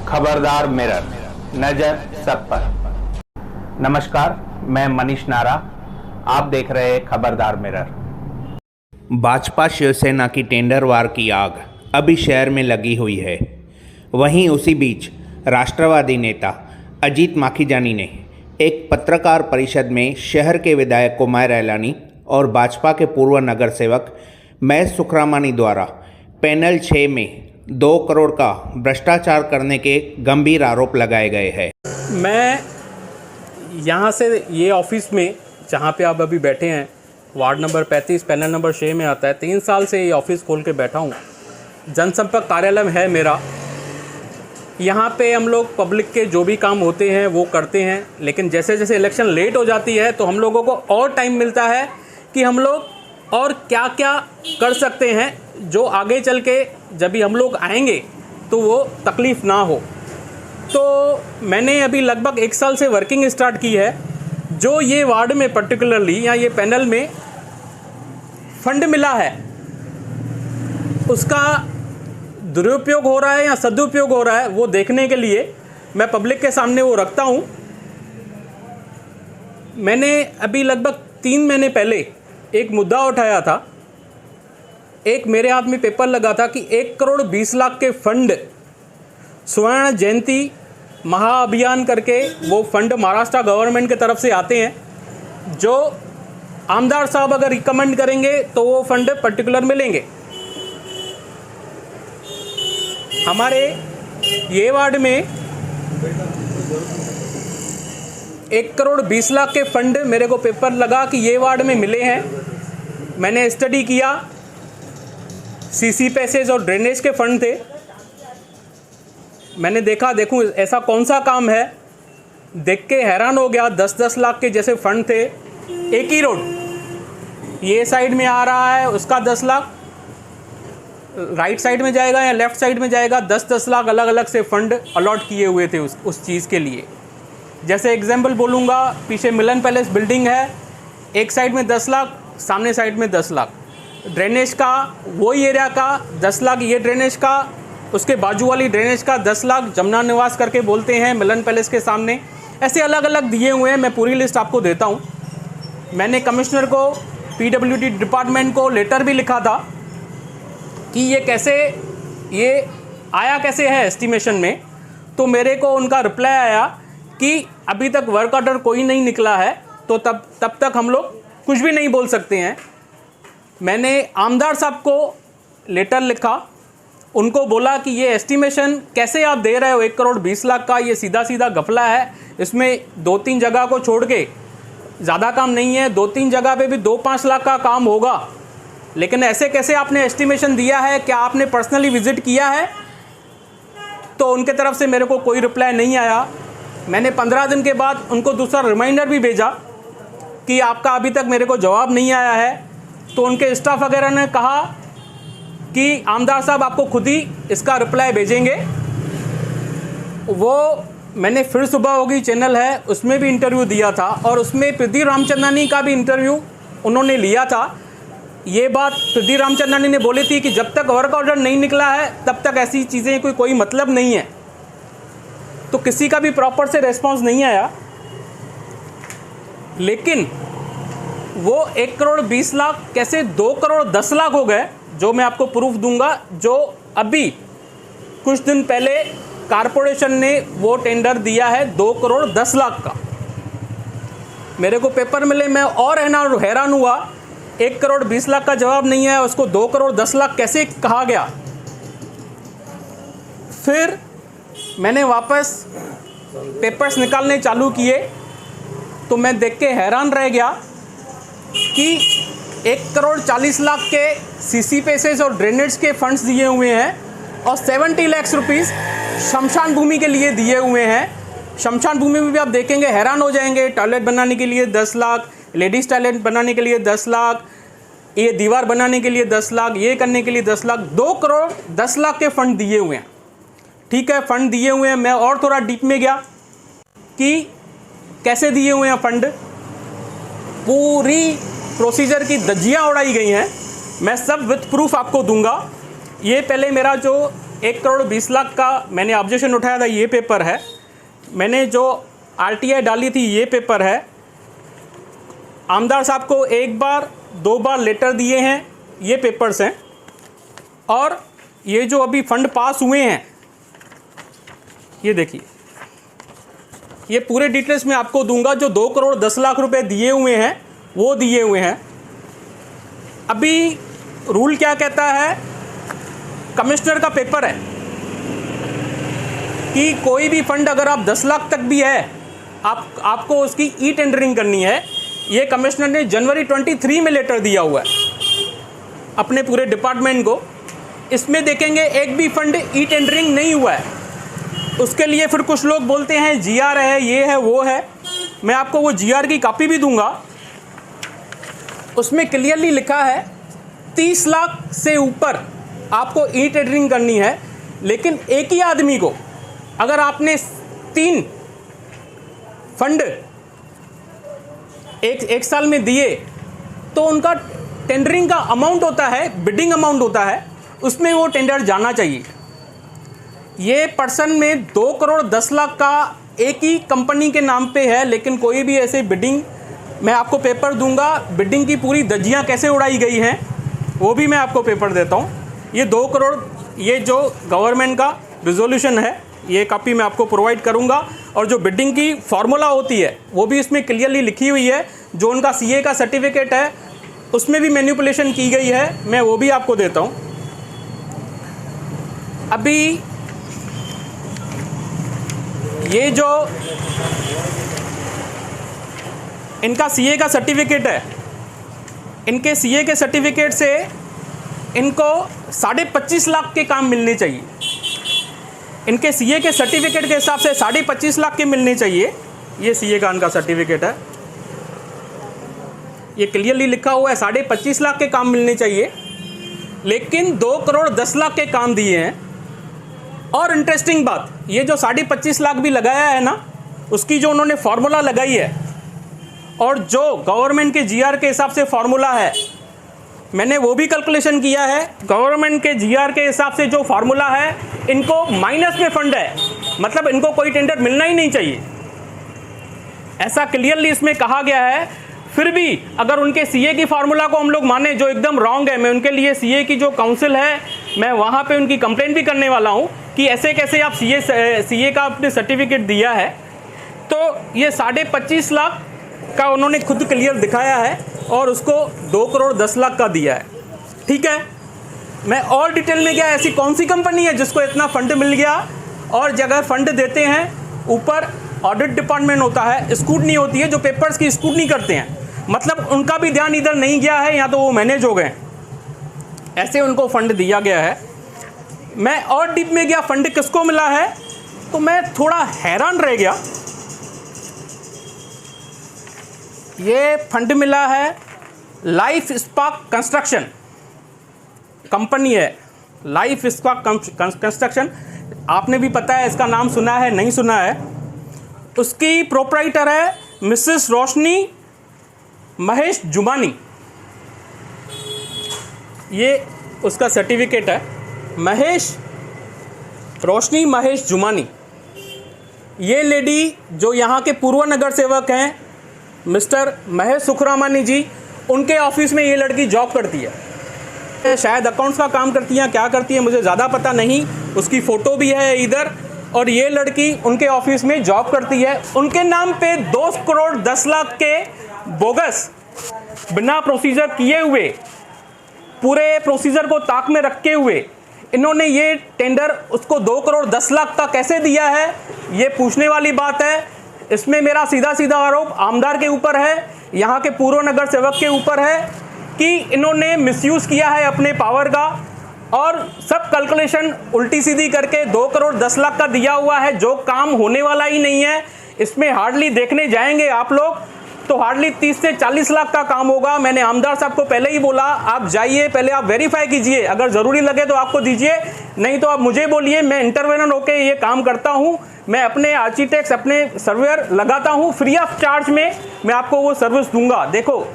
खबरदार मिरर, नजर सब पर। नमस्कार, मैं मनीष नारा, आप देख रहे हैं खबरदार मिरर। भाजपा शिवसेना की टेंडर वार की आग अभी शहर में लगी हुई है। वहीं उसी बीच राष्ट्रवादी नेता अजीत माखीजानी ने एक पत्रकार परिषद में शहर के विधायक कुमार रैलानी और भाजपा के पूर्व नगर सेवक महेश सुखरामानी द्वारा पैनल 6 में 2 करोड़ का भ्रष्टाचार करने के गंभीर आरोप लगाए गए हैं। मैं यहाँ से ये ऑफिस में जहाँ पे आप अभी बैठे हैं, वार्ड नंबर 35 पैनल नंबर 6 में आता है। 3 साल से ये ऑफिस खोल के बैठा हूँ। जनसंपर्क कार्यालय है मेरा। यहाँ पे हम लोग पब्लिक के जो भी काम होते हैं वो करते हैं, लेकिन जैसे जैसे इलेक्शन लेट हो जाती है तो हम लोगों को और टाइम मिलता है कि हम लोग और क्या क्या कर सकते हैं, जो आगे चल के जब भी हम लोग आएंगे तो वो तकलीफ़ ना हो। तो मैंने अभी लगभग 1 साल से वर्किंग स्टार्ट की है। जो ये वार्ड में पर्टिकुलरली या ये पैनल में फंड मिला है, उसका दुरुपयोग हो रहा है या सदुपयोग हो रहा है, वो देखने के लिए मैं पब्लिक के सामने वो रखता हूँ। मैंने अभी लगभग 3 महीने पहले एक मुद्दा उठाया था। एक मेरे हाथ में पेपर लगा था कि 1 करोड़ 20 लाख के फंड स्वर्ण जयंती महाअभियान करके वो फंड महाराष्ट्र गवर्नमेंट की तरफ से आते हैं। जो आमदार साहब अगर रिकमेंड करेंगे तो वो फंड पर्टिकुलर मिलेंगे। हमारे ये वार्ड में 1 करोड़ 20 लाख के फंड मेरे को पेपर लगा कि ये वार्ड में मिले हैं। मैंने स्टडी किया, सीसी पैसेज और ड्रेनेज के फंड थे। मैंने देखूं ऐसा कौन सा काम है, देख के हैरान हो गया। 10-10 लाख के जैसे फंड थे। एक ही रोड ये साइड में आ रहा है, उसका 10 लाख, राइट साइड में जाएगा या लेफ्ट साइड में जाएगा, 10-10 लाख अलग अलग से फंड अलॉट किए हुए थे उस चीज़ के लिए। जैसे एग्जाम्पल बोलूँगा, पीछे मिलन पैलेस बिल्डिंग है, एक साइड में 10 लाख, सामने साइड में 10 लाख। ड्रेनेज का वही एरिया का 10 लाख, ये ड्रेनेज का, उसके बाजू वाली ड्रेनेज का 10 लाख, जमुना निवास करके बोलते हैं मिलन पैलेस के सामने। ऐसे अलग अलग दिए हुए हैं। मैं पूरी लिस्ट आपको देता हूँ। मैंने कमिश्नर को, पीडब्ल्यूडी डिपार्टमेंट को लेटर भी लिखा था कि ये कैसे, ये आया कैसे है एस्टिमेशन में। तो मेरे को उनका रिप्लाई आया कि अभी तक वर्क ऑर्डर कोई नहीं निकला है, तो तब तक हम लोग कुछ भी नहीं बोल सकते हैं। मैंने आमदार साहब को लेटर लिखा, उनको बोला कि ये एस्टिमेशन कैसे आप दे रहे हो 1 करोड़ 20 लाख का, ये सीधा सीधा घपला है। इसमें 2-3 जगह को छोड़ के ज़्यादा काम नहीं है। 2-3 जगह पे भी 2-5 लाख का काम होगा, लेकिन ऐसे कैसे आपने एस्टिमेशन दिया है? क्या आपने पर्सनली विजिट किया है? तो उनके तरफ से मेरे को कोई रिप्लाई नहीं आया। मैंने 15 दिन के बाद उनको दूसरा रिमाइंडर भी भेजा कि आपका अभी तक मेरे को जवाब नहीं आया है। तो उनके स्टाफ वगैरह ने कहा कि आमदार साहब आपको खुद ही इसका रिप्लाई भेजेंगे। वो मैंने फिर सुबह होगी चैनल है, उसमें भी इंटरव्यू दिया था, और उसमें प्रदीप रामचंद्रानी का भी इंटरव्यू उन्होंने लिया था। ये बात प्रदीप रामचंद्रानी ने बोली थी कि जब तक वर्क ऑर्डर नहीं निकला है तब तक ऐसी चीज़ें कोई मतलब नहीं है। तो किसी का भी प्रॉपर से रेस्पॉन्स नहीं आया। लेकिन वो 1 करोड़ 20 लाख कैसे 2 करोड़ 10 लाख हो गए, जो मैं आपको प्रूफ दूंगा। जो अभी कुछ दिन पहले कारपोरेशन ने वो टेंडर दिया है 2 करोड़ 10 लाख का। मेरे को पेपर मिले, मैं और हैरान हुआ। 1 करोड़ 20 लाख का जवाब नहीं है, उसको 2 करोड़ 10 लाख कैसे कहा गया। फिर मैंने वापस पेपर्स निकालने चालू किए तो मैं देख के हैरान रह गया कि 1 करोड़ 40 लाख के सीसी पैसेज और ड्रेनेज के फंड्स दिए हुए हैं, और 70 लाख रुपीस शमशान भूमि के लिए दिए हुए हैं। शमशान भूमि में भी आप देखेंगे, हैरान हो जाएंगे। टॉयलेट बनाने के लिए 10 लाख, लेडीज़ टॉयलेट बनाने के लिए 10 लाख, ये दीवार बनाने के लिए 10 लाख, ये करने के लिए 10 लाख, 2 करोड़ 10 लाख के फंड दिए हुए हैं। ठीक है, फंड दिए हुए हैं। मैं और थोड़ा डीप में गया कि कैसे दिए हुए हैं फंड। पूरी प्रोसीजर की धज्जियाँ उड़ाई गई हैं। मैं सब विथ प्रूफ आपको दूंगा। ये पहले मेरा जो 1,20,00,000 का मैंने ऑब्जेक्शन उठाया था, ये पेपर है। मैंने जो RTI डाली थी ये पेपर है। आमदार साहब को 1 बार 2 बार लेटर दिए हैं, ये पेपर्स हैं। और ये जो अभी फंड पास हुए हैं, ये देखिए, ये पूरे डिटेल्स में आपको दूंगा। जो 2,10,00,000 रुपए दिए हुए हैं वो दिए हुए हैं। अभी रूल क्या कहता है, कमिश्नर का पेपर है कि कोई भी फंड अगर आप 10 लाख तक भी है, आपको उसकी ई टेंडरिंग करनी है। ये कमिश्नर ने जनवरी 23 में लेटर दिया हुआ है अपने पूरे डिपार्टमेंट को। इसमें देखेंगे एक भी फंड ई टेंडरिंग नहीं हुआ है। उसके लिए फिर कुछ लोग बोलते हैं GR है, ये है, वो है। मैं आपको वो GR की कॉपी भी दूंगा। उसमें क्लियरली लिखा है 30 लाख से ऊपर आपको ई टेंडरिंग करनी है। लेकिन एक ही आदमी को अगर आपने 3 फंड एक साल में दिए तो उनका टेंडरिंग का अमाउंट होता है, बिडिंग अमाउंट होता है, उसमें वो टेंडर जाना चाहिए। ये पर्सन में 2,10,00,000 का एक ही कंपनी के नाम पे है, लेकिन कोई भी ऐसे बिडिंग, मैं आपको पेपर दूंगा, बिडिंग की पूरी दजियां कैसे उड़ाई गई हैं वो भी मैं आपको पेपर देता हूँ। ये 2 करोड़, ये जो गवर्नमेंट का रिजोल्यूशन है, ये कॉपी मैं आपको प्रोवाइड करूंगा। और जो बिडिंग की फार्मूला होती है वो भी इसमें क्लियरली लिखी हुई है। जो उनका CA का सर्टिफिकेट है उसमें भी मैनिपुलेशन की गई है, मैं वो भी आपको देता हूँ। अभी ये जो इनका CA का सर्टिफिकेट है, इनके CA के सर्टिफिकेट से इनको 25.5 लाख के काम मिलने चाहिए। इनके CA के सर्टिफिकेट के हिसाब से 25.5 लाख के मिलने चाहिए। ये CA का इनका सर्टिफिकेट है, ये क्लियरली लिखा हुआ है 25.5 लाख के काम मिलने चाहिए, लेकिन 2,10,00,000 के काम दिए हैं। और इंटरेस्टिंग बात, ये जो 25.5 लाख भी लगाया है ना, उसकी जो उन्होंने फार्मूला लगाई है और जो गवर्नमेंट के GR के हिसाब से फार्मूला है, मैंने वो भी कैलकुलेशन किया है। गवर्नमेंट के GR के हिसाब से जो फार्मूला है, इनको माइनस में फंड है, मतलब इनको कोई टेंडर मिलना ही नहीं चाहिए, ऐसा क्लियरली इसमें कहा गया है। फिर भी अगर उनके CA की फार्मूला को हम लोग माने जो एकदम रॉन्ग है, मैं उनके लिए CA की जो काउंसिल है, मैं वहाँ पे उनकी कंप्लेंट भी करने वाला हूँ कि ऐसे कैसे आप CA का अपने सर्टिफिकेट दिया है। तो ये 25.5 लाख का उन्होंने खुद क्लियर दिखाया है और उसको 2,10,00,000 का दिया है। ठीक है, मैं और डिटेल में गया, ऐसी कौन सी कंपनी है जिसको इतना फंड मिल गया। और जगह फंड देते हैं, ऊपर ऑडिट डिपार्टमेंट होता है, स्क्रूटनी होती है, जो पेपर्स की स्क्रूटनी करते हैं, मतलब उनका भी ध्यान इधर नहीं गया है, या तो वो मैनेज हो गए, ऐसे उनको फंड दिया गया है। मैं और डीप में गया, फंड किसको मिला है, तो मैं थोड़ा हैरान रह गया। ये फंड मिला है लाइफ स्पार्क कंस्ट्रक्शन कंपनी है, लाइफ स्पार्क कंस्ट्रक्शन, आपने भी पता है, इसका नाम सुना है नहीं सुना है। उसकी प्रोप्राइटर है मिसेस रोशनी महेश जुमानी, ये उसका सर्टिफिकेट है, रोशनी महेश जुमानी। ये लेडी जो यहाँ के पूर्व नगर सेवक हैं मिस्टर महेश सुखरामानी जी, उनके ऑफिस में ये लड़की जॉब करती है। शायद अकाउंट्स का काम करती हैं, क्या करती है मुझे ज़्यादा पता नहीं। उसकी फ़ोटो भी है इधर, और ये लड़की उनके ऑफिस में जॉब करती है। उनके नाम पे 2,10,00,000 के बोगस, बिना प्रोसीजर किए हुए, पूरे प्रोसीजर को ताक में रखे हुए, इन्होंने ये टेंडर उसको 2,10,00,000 का कैसे दिया है, ये पूछने वाली बात है। इसमें मेरा सीधा सीधा आरोप आमदार के ऊपर है, यहाँ के पूर्व नगर सेवक के ऊपर है कि इन्होंने मिसयूज़ किया है अपने पावर का, और सब कैलकुलेशन उल्टी सीधी करके 2,10,00,000 का दिया हुआ है, जो काम होने वाला ही नहीं है। इसमें हार्डली देखने जाएंगे आप लोग तो हार्डली 30 से 40 लाख का काम होगा। मैंने आमदार साहब को पहले ही बोला, आप जाइए, पहले आप वेरीफाई कीजिए, अगर ज़रूरी लगे तो आपको दीजिए, नहीं तो आप मुझे बोलिए, मैं इंटरवेनर होकर ये काम करता हूँ। मैं अपने आर्किटेक्ट्स, अपने सर्वेयर लगाता हूँ, फ्री ऑफ चार्ज में मैं आपको वो सर्विस दूंगा। देखो,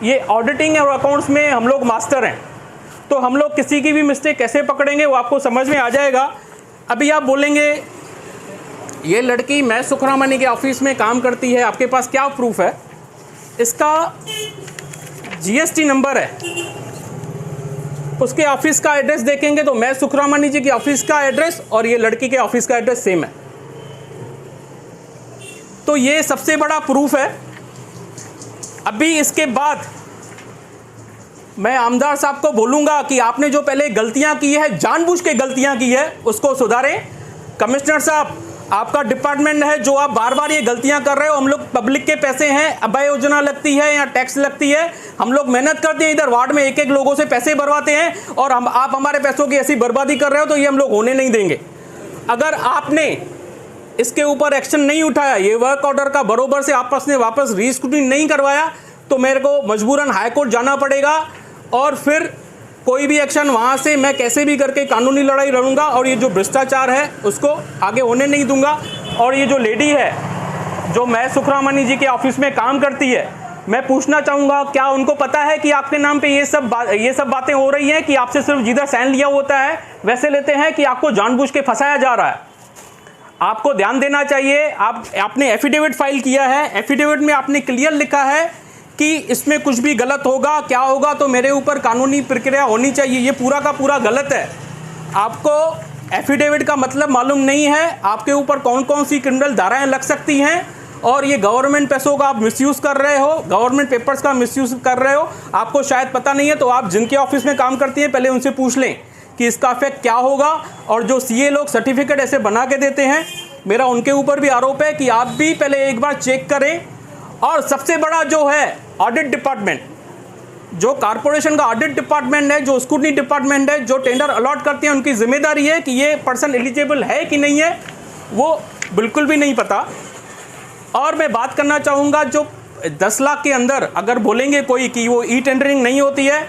ये ऑडिटिंग और अकाउंट्स में हम लोग मास्टर हैं, तो हम लोग किसी की भी मिस्टेक कैसे पकड़ेंगे वो आपको समझ में आ जाएगा। अभी आप बोलेंगे ये लड़की मैं सुखरामनी के ऑफिस में काम करती है, आपके पास क्या प्रूफ है? इसका जीएसटी नंबर है, उसके ऑफिस का एड्रेस देखेंगे तो मैं सुखरामनी जी के ऑफिस का एड्रेस और ये लड़की के ऑफिस का एड्रेस सेम है। तो ये सबसे बड़ा प्रूफ है। अभी इसके बाद मैं आमदार साहब को बोलूँगा कि आपने जो पहले गलतियाँ की है, जानबूझ के गलतियाँ की है, उसको सुधारें। कमिश्नर साहब, आपका डिपार्टमेंट है, जो आप बार बार ये गलतियाँ कर रहे हो। हम लोग पब्लिक के पैसे हैं, अभय योजना लगती है या टैक्स लगती है, हम लोग मेहनत करते हैं, इधर वार्ड में एक एक लोगों से पैसे भरवाते हैं और आप हमारे पैसों की ऐसी बर्बादी कर रहे हो, तो ये हम लोग होने नहीं देंगे। अगर आपने इसके ऊपर एक्शन नहीं उठाया, ये वर्क ऑर्डर का बरोबर से आपस में वापस रीस्क्रूटनी नहीं करवाया, तो मेरे को मजबूरन हाईकोर्ट जाना पड़ेगा और फिर कोई भी एक्शन वहाँ से मैं कैसे भी करके कानूनी लड़ाई लड़ूंगा और ये जो भ्रष्टाचार है उसको आगे होने नहीं दूंगा। और ये जो लेडी है जो मैं सुखरामनी जी के ऑफिस में काम करती है, मैं पूछना चाहूँगा क्या उनको पता है कि आपके नाम पे ये सब बातें हो रही हैं कि आपसे सिर्फ जिधर साइन लिया होता है वैसे लेते हैं, कि आपको जानबूझ के फंसाया जा रहा है? आपको ध्यान देना चाहिए। आपने एफिडेविट फाइल किया है, एफिडेविट में आपने क्लियर लिखा है कि इसमें कुछ भी गलत होगा, क्या होगा तो मेरे ऊपर कानूनी प्रक्रिया होनी चाहिए। ये पूरा का पूरा गलत है। आपको एफिडेविट का मतलब मालूम नहीं है, आपके ऊपर कौन कौन सी क्रिमिनल धाराएं लग सकती हैं, और ये गवर्नमेंट पैसों का आप मिसयूज़ कर रहे हो, गवर्नमेंट पेपर्स का मिसयूज़ कर रहे हो। आपको शायद पता नहीं है, तो आप जिनके ऑफिस में काम करती हैं पहले उनसे पूछ लें कि इसका इफेक्ट क्या होगा। और जो सीए लोग सर्टिफिकेट ऐसे बना के देते हैं, मेरा उनके ऊपर भी आरोप है कि आप भी पहले एक बार चेक करें। और सबसे बड़ा जो है ऑडिट डिपार्टमेंट, जो कारपोरेशन का ऑडिट डिपार्टमेंट है, जो स्क्रूटनी डिपार्टमेंट है, जो टेंडर अलॉट करते हैं, उनकी जिम्मेदारी है कि ये पर्सन एलिजिबल है कि नहीं है, वो बिल्कुल भी नहीं पता। और मैं बात करना चाहूँगा, जो 10 लाख के अंदर अगर बोलेंगे कोई कि वो ई टेंडरिंग नहीं होती है,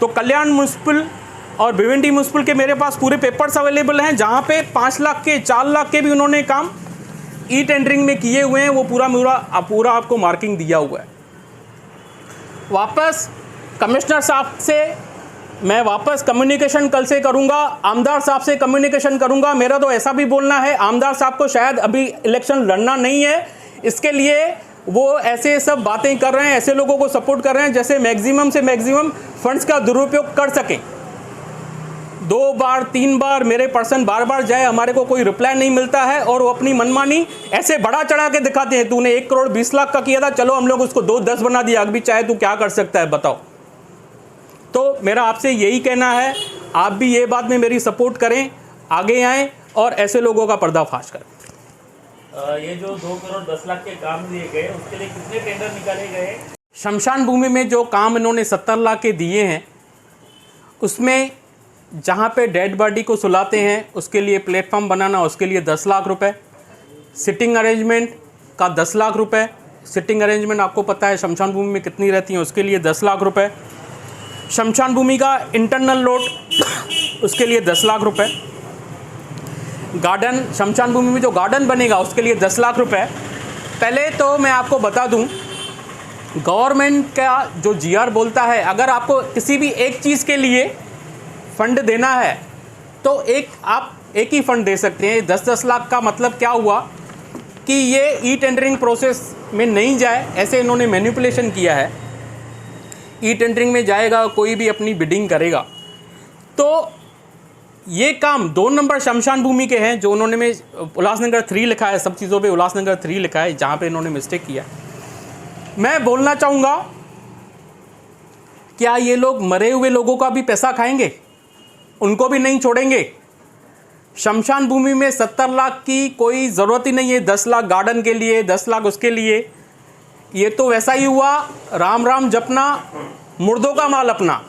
तो कल्याण म्यूनसिपल और भिवंडी म्यूनसिपल के मेरे पास पूरे पेपर्स अवेलेबल हैं, जहाँ पे 5 लाख के 4 लाख के भी उन्होंने काम ई टेंडरिंग में किए हुए हैं। वो पूरा आपको मार्किंग दिया हुआ है। वापस कमिश्नर साहब से मैं वापस कम्युनिकेशन कल से करूंगा, आमदार साहब से कम्युनिकेशन करूंगा। मेरा तो ऐसा भी बोलना है, आमदार साहब को शायद अभी इलेक्शन लड़ना नहीं है, इसके लिए वो ऐसे सब बातें कर रहे हैं, ऐसे लोगों को सपोर्ट कर रहे हैं जैसे मैक्सिमम से मैक्सिमम फंड्स का दुरुपयोग कर सकें। 2 बार 3 बार मेरे पर्सन बार बार जाए, हमारे को कोई रिप्लाई नहीं मिलता है, और वो अपनी मनमानी ऐसे बढ़ा चढ़ा के दिखाते हैं। तूने 1 करोड़ 20 लाख का किया था, चलो हम लोग उसको 2-10 बना दिया, अभी चाहे तू क्या कर सकता है बताओ। तो मेरा आपसे यही कहना है, आप भी ये बात में मेरी सपोर्ट करें, आगे आएँ और ऐसे लोगों का पर्दाफाश करें। ये जो 2 करोड़ 10 लाख के काम दिए गए, उसके लिए कितने टेंडर निकाले गए? शमशान भूमि में जो काम इन्होंने 70 लाख के दिए हैं, उसमें जहाँ पे डेड बॉडी को सुलाते हैं उसके लिए प्लेटफॉर्म बनाना, उसके लिए 10 लाख रुपए, सिटिंग अरेंजमेंट का 10 लाख रुपए, सिटिंग अरेंजमेंट आपको पता है शमशान भूमि में कितनी रहती है, उसके लिए 10 लाख रुपए, शमशान भूमि का इंटरनल लोड उसके लिए 10 लाख रुपए, गार्डन शमशान भूमि में जो गार्डन बनेगा उसके लिए 10 लाख रुपए। पहले तो मैं आपको बता दूं, गवर्नमेंट का जो जीआर बोलता है, अगर आपको किसी भी एक चीज़ के लिए फंड देना है तो आप एक ही फंड दे सकते हैं। 10-10 लाख का मतलब क्या हुआ कि ये ई टेंडरिंग प्रोसेस में नहीं जाए, ऐसे इन्होंने मैनिपुलेशन किया है। ई टेंडरिंग में जाएगा, कोई भी अपनी बिडिंग करेगा। तो ये काम 2 नंबर शमशान भूमि के हैं, जो उन्होंने में उल्लासनगर 3 लिखा है, सब चीज़ों पे उल्लासनगर 3 लिखा है, जहाँ पे इन्होंने मिस्टेक किया। मैं बोलना चाहूँगा, क्या ये लोग मरे हुए लोगों का भी पैसा खाएंगे? उनको भी नहीं छोड़ेंगे। शमशान भूमि में 70 लाख की कोई ज़रूरत ही नहीं है, 10 लाख गार्डन के लिए, 10 लाख उसके लिए। ये तो वैसा ही हुआ, राम राम जपना, मुर्दों का माल अपना।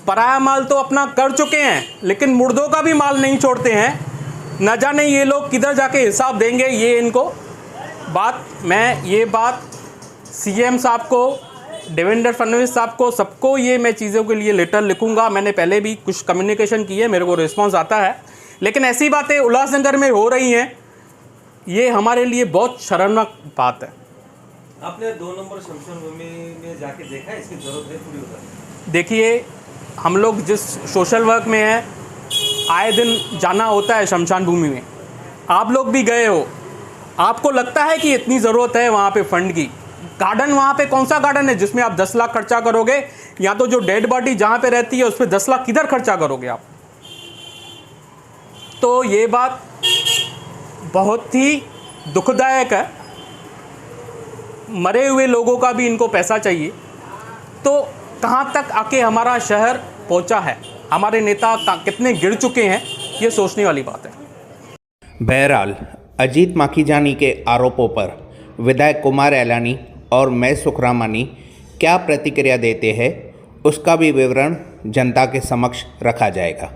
पराया माल तो अपना कर चुके हैं, लेकिन मुर्दों का भी माल नहीं छोड़ते हैं। न जाने ये लोग किधर जाके हिसाब देंगे, ये इनको ये बात सीएम साहब को, देवेंद्र फडणवीस साहब को, सबको ये मैं चीज़ों के लिए लेटर लिखूंगा। मैंने पहले भी कुछ कम्युनिकेशन की है, मेरे को रिस्पांस आता है, लेकिन ऐसी बातें उल्लासनगर में हो रही हैं, ये हमारे लिए बहुत शर्मनाक बात है। आपने 2 नंबर शमशान भूमि में जाके देखा है, इसकी जरूरत है पूरी उधर? देखिए, हम लोग जिस सोशल वर्क में हैं, आए दिन जाना होता है शमशान भूमि में, आप लोग भी गए हो, आपको लगता है कि इतनी ज़रूरत है वहाँ पे फंड की? गार्डन वहाँ पे कौन सा गार्डन है जिसमें आप 10 लाख खर्चा करोगे? या तो जो डेड बॉडी जहाँ पे रहती है उस पर 10 लाख किधर खर्चा करोगे आप? तो ये बात बहुत ही दुखदायक है। मरे हुए लोगों का भी इनको पैसा चाहिए। तो कहाँ तक आके हमारा शहर पहुँचा है, हमारे नेता कितने गिर चुके हैं, ये सोचने वाली बात है। बहरहाल अजीत माखीजानी के आरोपों पर विधायक कुमार एलानी और मैं सुखरामानी क्या प्रतिक्रिया देते हैं, उसका भी विवरण जनता के समक्ष रखा जाएगा।